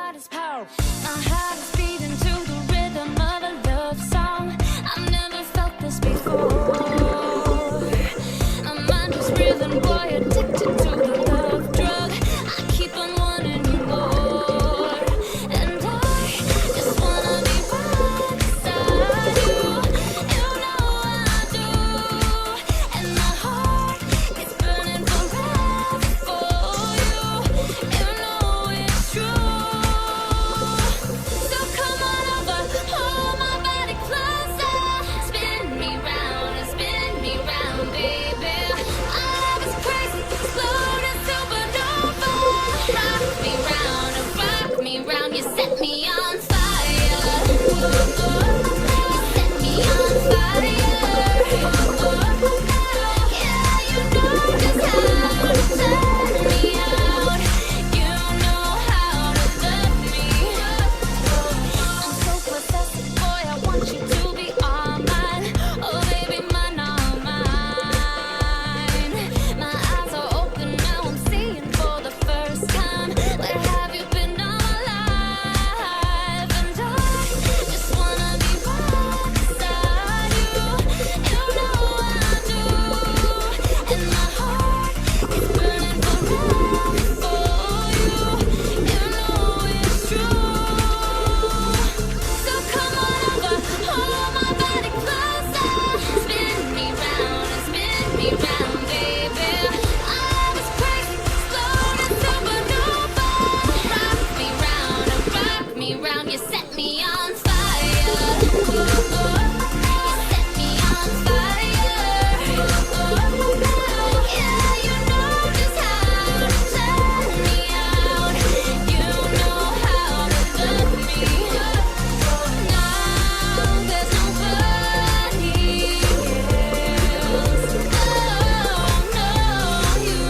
heart is powerful. My heart is beating to the rhythm of a love song. I've never felt this before. My mind is reeling, boy, addicted to the love drug. I keep on wanting you more, and I just wanna be right beside you. You know I do, and my heart is burning forever for you. You know it's true. So come on over, hold my body closer, spin me round and spin me round, baby. Our love is crazy, exploding supernova. Rock me round and rock me round. You set me on fire. You set me on fire. Yeah, you know just how to turn me out. You know how to love me. I'm so possessive, boy, I want you to be all mine. Oh, baby, mine, all mine. My eyes are open now, I'm seeing for the first time. Where have you been all my life? And I just wanna be right beside you. You know I do, and my heart is burning forever for you. You know it's true. So come on over, hold my body closer, spin me round and spin me round, baby. Our love is crazy, exploding supernova. Rock me round and rock me round. You set me on fire. You set me on fire. Yeah, you know just how to turn me out. You know how to love me. Now there's nobody else. Oh no, you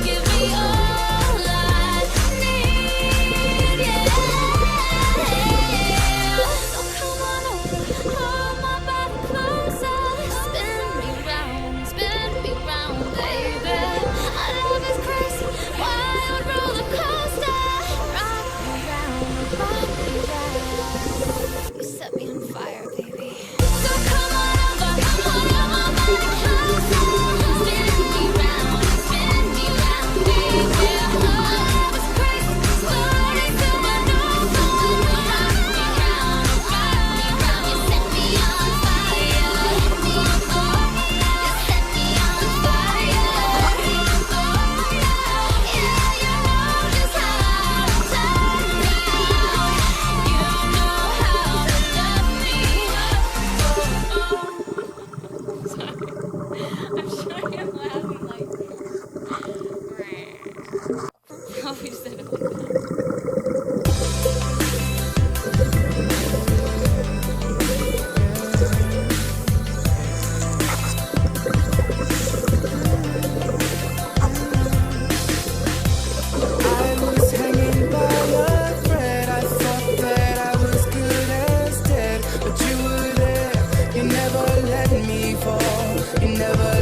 give me all I need. Yeah. So come on over, hold my body closer, spin me round, baby. Our love is crazy, wild roller coaster. Rock me round. You set me on fire, baby. So come on over, hold my body closer, spin me round, baby. Our love is crazy, exploding supernova. Rock me round. You set me on fire. You set me on fire. Yeah, you know just how to turn me out. You know how to love me. Sorry. I'm sure you're laughing like. How we said it like that. I was hanging by a thread. I thought that I was good as dead, but you were there. You never let me fall. You never